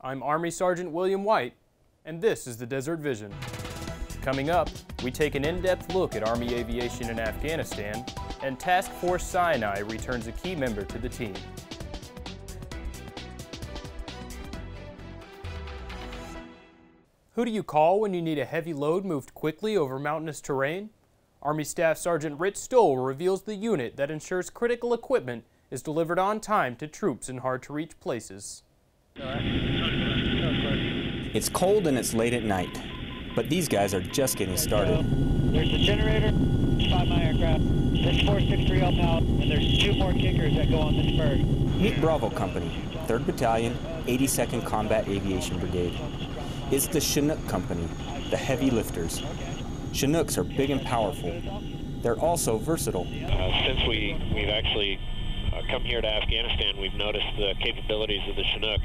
I'm Army Sergeant William White, and this is the Desert Vision. Coming up, we take an in-depth look at Army aviation in Afghanistan, and Task Force Sinai returns a key member to the team. Who do you call when you need a heavy load moved quickly over mountainous terrain? Army Staff Sergeant Rich Stoll reveals the unit that ensures critical equipment is delivered on time to troops in hard-to-reach places. It's cold and it's late at night, but these guys are just getting started. There's the generator, 5-mile aircraft, this 463L pallet, and there's 2 more kickers that go on this bird. Meet Bravo Company, 3rd Battalion, 82nd Combat Aviation Brigade. It's the Chinook Company, the heavy lifters. Chinooks are big and powerful. They're also versatile. Since we've actually come here to Afghanistan, we've noticed the capabilities of the Chinook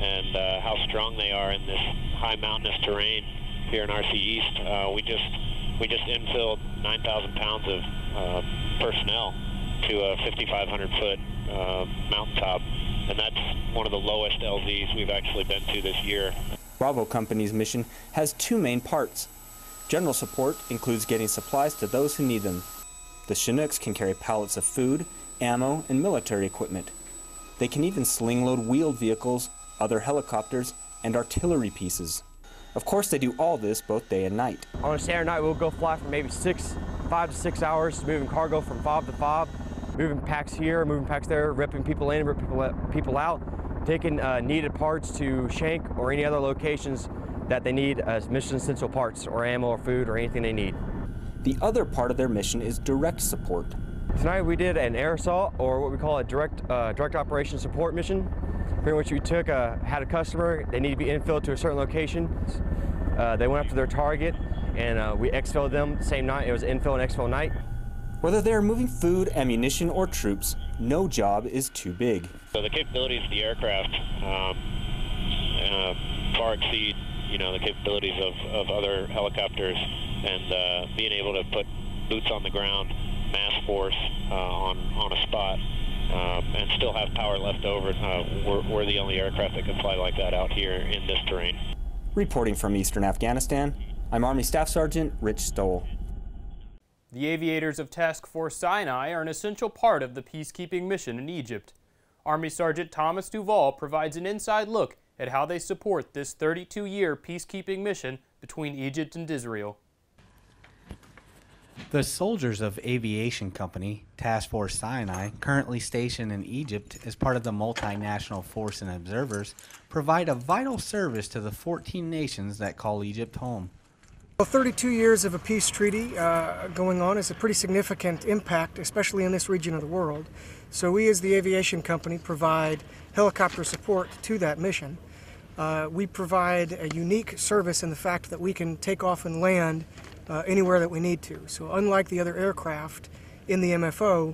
and how strong they are in this high mountainous terrain here in RC East. We just infilled 9,000 pounds of personnel to a 5,500-foot mountaintop, and that's one of the lowest LZs we've actually been to this year. Bravo Company's mission has 2 main parts. General support includes getting supplies to those who need them. The Chinooks can carry pallets of food, ammo, and military equipment. They can even sling load wheeled vehicles, other helicopters, and artillery pieces. Of course, they do all this both day and night. On a Saturday night, we'll go fly for maybe 5 to 6 hours, moving cargo from fob to fob, moving packs here, moving packs there, ripping people in, ripping people out, taking needed parts to Shank or any other locations that they need as mission essential parts or ammo or food or anything they need. The other part of their mission is direct support. Tonight we did an air assault, or what we call a direct operation support mission. Pretty much we took, had a customer, they need to be infilled to a certain location. They went up to their target and we exfilled them the same night. It was infill and exfil night. Whether they are moving food, ammunition, or troops, no job is too big. So the capabilities of the aircraft far exceed, the capabilities of other helicopters, and being able to put boots on the ground, mass force on a spot, and still have power left over. We're the only aircraft that can fly like that out here in this terrain. Reporting from Eastern Afghanistan, I'm Army Staff Sergeant Rich Stoll. The aviators of Task Force Sinai are an essential part of the peacekeeping mission in Egypt. Army Sergeant Thomas Duvall provides an inside look at how they support this 32-year peacekeeping mission between Egypt and Israel. The soldiers of Aviation Company, Task Force Sinai, currently stationed in Egypt as part of the multinational force and observers, provide a vital service to the 14 nations that call Egypt home. Well, 32 years of a peace treaty going on is a pretty significant impact, especially in this region of the world. So we as the Aviation Company provide helicopter support to that mission. We provide a unique service in the fact that we can take off and land anywhere that we need to. So unlike the other aircraft in the MFO,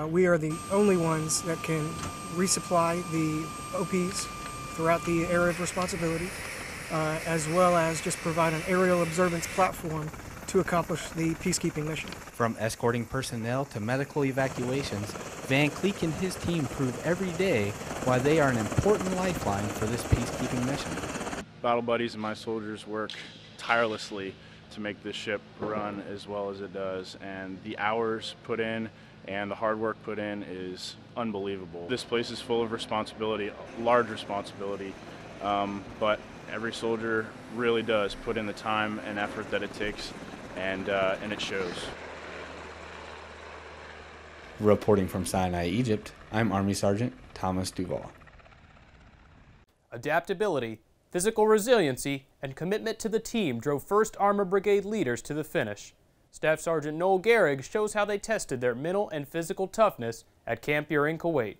we are the only ones that can resupply the OPs throughout the area of responsibility, as well as just provide an aerial observance platform to accomplish the peacekeeping mission. From escorting personnel to medical evacuations, Van Cleek and his team prove every day why they are an important lifeline for this peacekeeping mission. Battle buddies and my soldiers work tirelessly to make this ship run as well as it does, and the hours put in and the hard work put in is unbelievable. This place is full of responsibility, large responsibility, but every soldier really does put in the time and effort that it takes, and it shows. Reporting from Sinai, Egypt, I'm Army Sergeant Thomas Duvall. Adaptability, physical resiliency, and commitment to the team drove 1st Armored Brigade leaders to the finish. Staff Sergeant Noel Gehrig shows how they tested their mental and physical toughness at Camp Buehring, Kuwait.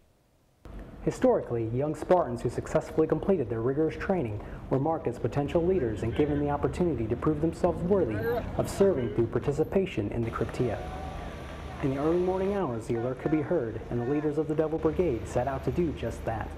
Historically, young Spartans who successfully completed their rigorous training were marked as potential leaders and given the opportunity to prove themselves worthy of serving through participation in the Krypteia. In the early morning hours, the alert could be heard, and the leaders of the Devil Brigade set out to do just that.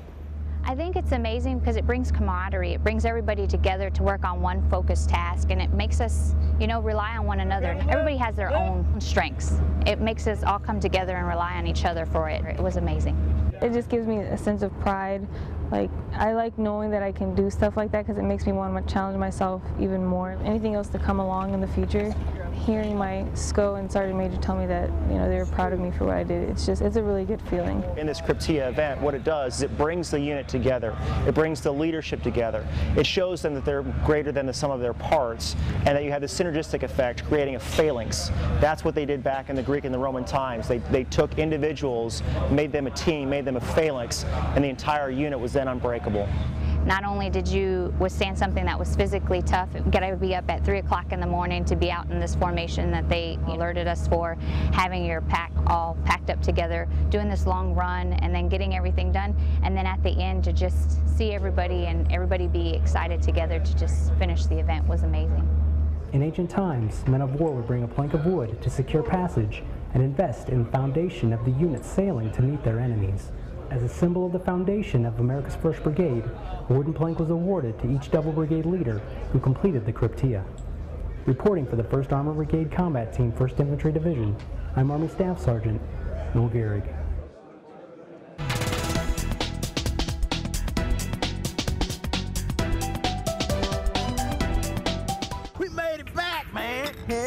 I think it's amazing because it brings camaraderie. It brings everybody together to work on one focused task, and it makes us, rely on one another. Everybody has their own strengths. It makes us all come together and rely on each other for it. It was amazing. It just gives me a sense of pride. Like, I like knowing that I can do stuff like that because it makes me want to challenge myself even more. Anything else to come along in the future, hearing my SCO and Sergeant Major tell me that, you know, they were proud of me for what I did, it's a really good feeling. In this CRPTIA event, what it does is it brings the unit together. It brings the leadership together. It shows them that they're greater than the sum of their parts, and that you have this synergistic effect, creating a phalanx. That's what they did back in the Greek and the Roman times. They took individuals, made them a team, made them a phalanx, and the entire unit was then unbreakable. Not only did you withstand something that was physically tough, you got to be up at 3 o'clock in the morning to be out in this formation that they alerted us for, having your pack all packed up together, doing this long run, and then getting everything done, and then at the end to just see everybody and everybody be excited together to just finish the event was amazing. In ancient times, men of war would bring a plank of wood to secure passage and invest in the foundation of the unit sailing to meet their enemies. As a symbol of the foundation of America's 1st Brigade, a wooden plank was awarded to each double brigade leader who completed the CRPTIA. Reporting for the 1st Armored Brigade Combat Team, 1st Infantry Division, I'm Army Staff Sergeant Noel Gehrig. We made it back, man! Woo!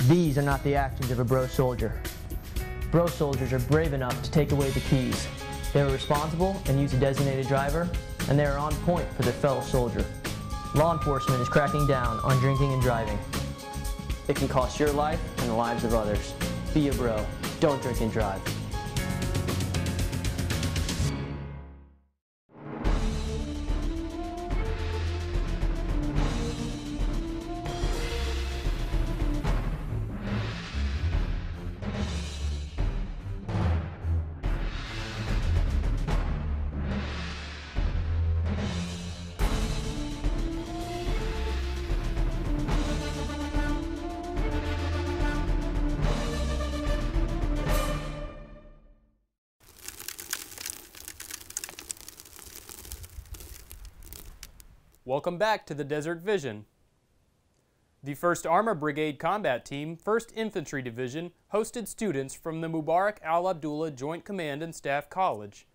These are not the actions of a bro soldier. Bro soldiers are brave enough to take away the keys. They are responsible and use a designated driver, and they are on point for their fellow soldier. Law enforcement is cracking down on drinking and driving. It can cost your life and the lives of others. Be a bro. Don't drink and drive. Welcome back to the Desert Vision. The 1st Armored Brigade Combat Team, 1st Infantry Division, hosted students from the Mubarak Al-Abdullah Joint Command and Staff College.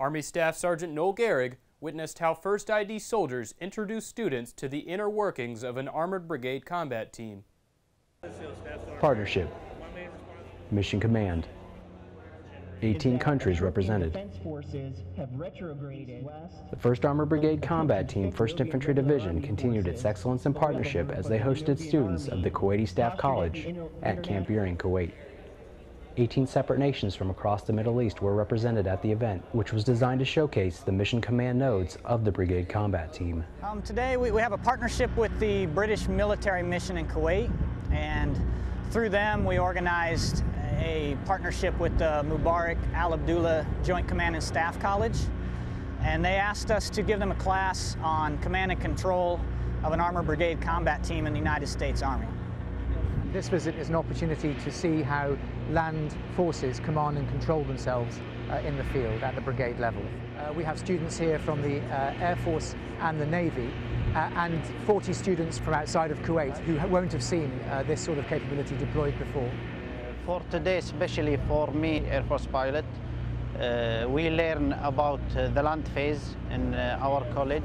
Army Staff Sergeant Noel Gehrig witnessed how 1st ID soldiers introduced students to the inner workings of an Armored Brigade Combat Team. Partnership. Mission Command. 18 countries represented. The 1st Armored Brigade Combat Team, 1st Infantry Division continued its excellence in partnership as they hosted students of the Kuwaiti Staff College at Camp Buehring, Kuwait. 18 separate nations from across the Middle East were represented at the event, which was designed to showcase the mission command nodes of the Brigade Combat Team. Today we have a partnership with the British military mission in Kuwait, and through them we organized a partnership with the Mubarak Al-Abdullah Joint Command and Staff College, and they asked us to give them a class on command and control of an Armored Brigade Combat Team in the United States Army. This visit is an opportunity to see how land forces command and control themselves in the field at the brigade level. We have students here from the Air Force and the Navy, and 40 students from outside of Kuwait who won't have seen this sort of capability deployed before. For today, especially for me, Air Force pilot, we learn about the land phase in our college,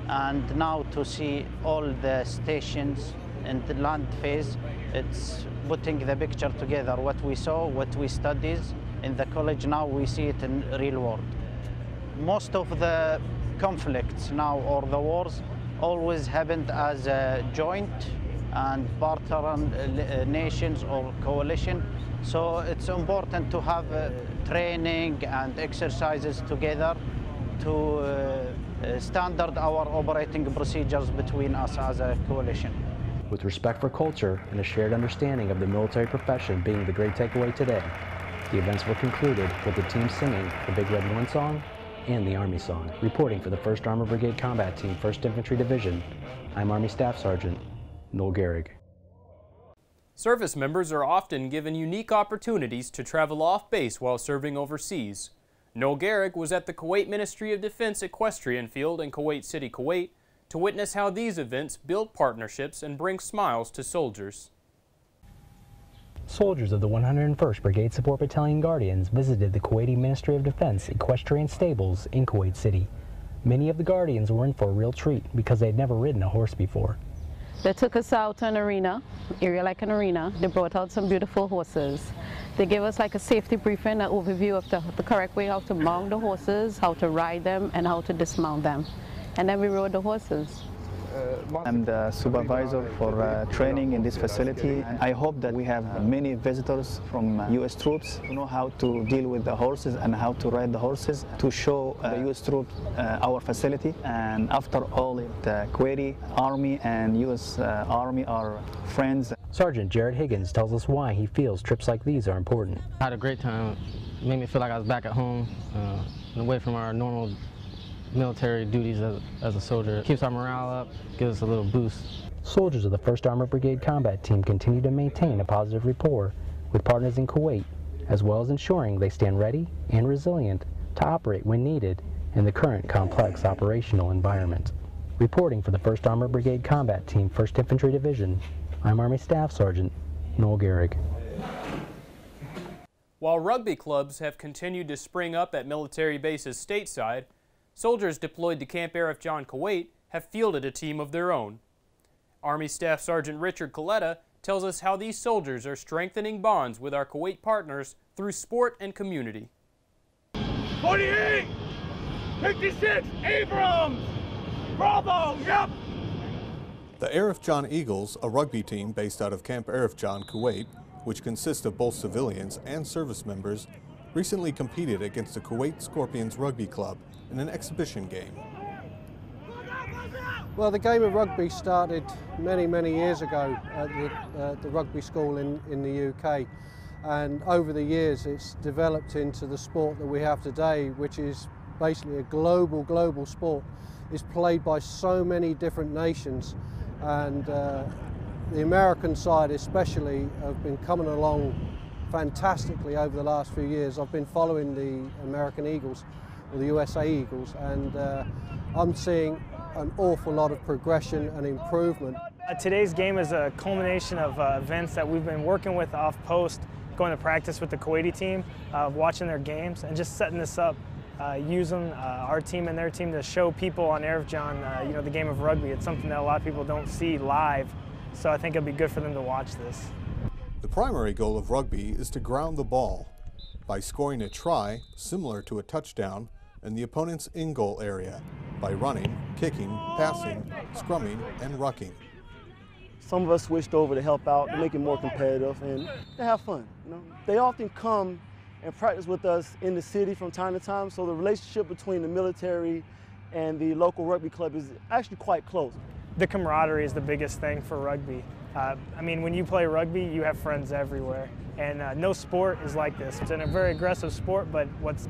and now to see all the stations in the land phase, it's putting the picture together. What we saw, what we studied in the college, now we see it in real world. Most of the conflicts now, or the wars, always happened as a joint and partner nations or coalition. So it's important to have training and exercises together to standard our operating procedures between us as a coalition. With respect for culture and a shared understanding of the military profession being the great takeaway today, the events were concluded with the team singing the Big Red One song and the Army song. Reporting for the 1st Armored Brigade Combat Team, 1st Infantry Division, I'm Army Staff Sergeant Noel Gehrig. Service members are often given unique opportunities to travel off base while serving overseas. Noel Gehrig was at the Kuwait Ministry of Defense Equestrian Field in Kuwait City, Kuwait, to witness how these events build partnerships and bring smiles to soldiers. Soldiers of the 101st Brigade Support Battalion Guardians visited the Kuwaiti Ministry of Defense equestrian stables in Kuwait City. Many of the Guardians were in for a real treat because they had never ridden a horse before. They took us out to an area like an arena. They brought out some beautiful horses. They gave us like a safety briefing, an overview of the correct way how to mount the horses, how to ride them, and how to dismount them. And then we rode the horses. I'm the supervisor for training in this facility. I hope that we have many visitors from U.S. troops who know how to deal with the horses and how to ride the horses, to show the U.S. troops our facility. And after all, the Kuwaiti Army and U.S. Army are friends. Sergeant Jared Higgins tells us why he feels trips like these are important. I had a great time. It made me feel like I was back at home and away from our normal military duties as a soldier. It keeps our morale up, gives us a little boost. Soldiers of the 1st Armored Brigade Combat Team continue to maintain a positive rapport with partners in Kuwait, as well as ensuring they stand ready and resilient to operate when needed in the current complex operational environment. Reporting for the 1st Armored Brigade Combat Team, 1st Infantry Division, I'm Army Staff Sergeant Noel Gehrig. While rugby clubs have continued to spring up at military bases stateside, soldiers deployed to Camp Arif John, Kuwait have fielded a team of their own. Army Staff Sergeant Richard Coletta tells us how these soldiers are strengthening bonds with our Kuwait partners through sport and community. 48! 56! Abrams! Bravo! Yep! The Arif John Eagles, a rugby team based out of Camp Arif John, Kuwait, which consists of both civilians and service members, recently competed against the Kuwait Scorpions Rugby Club in an exhibition game. Well, the game of rugby started many years ago at the rugby school in the UK, and over the years it's developed into the sport that we have today, which is basically a global sport. It's played by so many different nations, and the American side especially have been coming along fantastically over the last few years. I've been following the American Eagles, or the USA Eagles, and I'm seeing an awful lot of progression and improvement. Today's game is a culmination of events that we've been working with off post, going to practice with the Kuwaiti team, watching their games, and just setting this up, using our team and their team to show people on Arif John, you know, the game of rugby. It's something that a lot of people don't see live, so I think it'll be good for them to watch this. The primary goal of rugby is to ground the ball by scoring a try similar to a touchdown in the opponent's in-goal area by running, kicking, passing, scrumming, and rucking. Some of us switched over to help out, to make it more competitive, and to have fun. You know? They often come and practice with us in the city from time to time, so the relationship between the military and the local rugby club is actually quite close. The camaraderie is the biggest thing for rugby. I mean, when you play rugby, you have friends everywhere, and no sport is like this. It's a very aggressive sport, but what's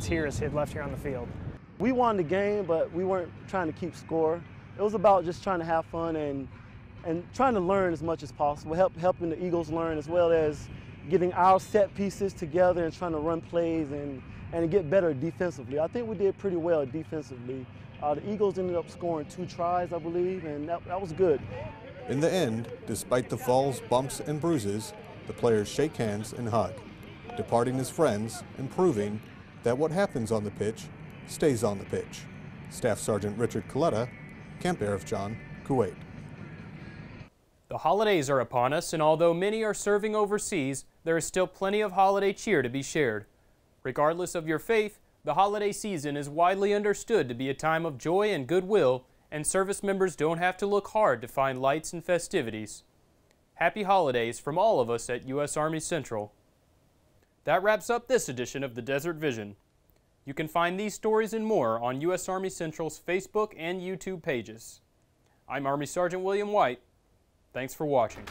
here is left here on the field. We won the game, but we weren't trying to keep score. It was about just trying to have fun and trying to learn as much as possible, helping the Eagles learn, as well as getting our set pieces together and trying to run plays and get better defensively. I think we did pretty well defensively. The Eagles ended up scoring 2 tries, I believe, and that was good. In the end, despite the falls, bumps, and bruises, the players shake hands and hug, departing as friends and proving that what happens on the pitch stays on the pitch. Staff Sergeant Richard Coletta, Camp Arif John, Kuwait. The holidays are upon us, and although many are serving overseas, there is still plenty of holiday cheer to be shared. Regardless of your faith, the holiday season is widely understood to be a time of joy and goodwill, and service members don't have to look hard to find lights and festivities. Happy holidays from all of us at U.S. Army Central. That wraps up this edition of the Desert Vision. You can find these stories and more on U.S. Army Central's Facebook and YouTube pages. I'm Army Sergeant William White. Thanks for watching.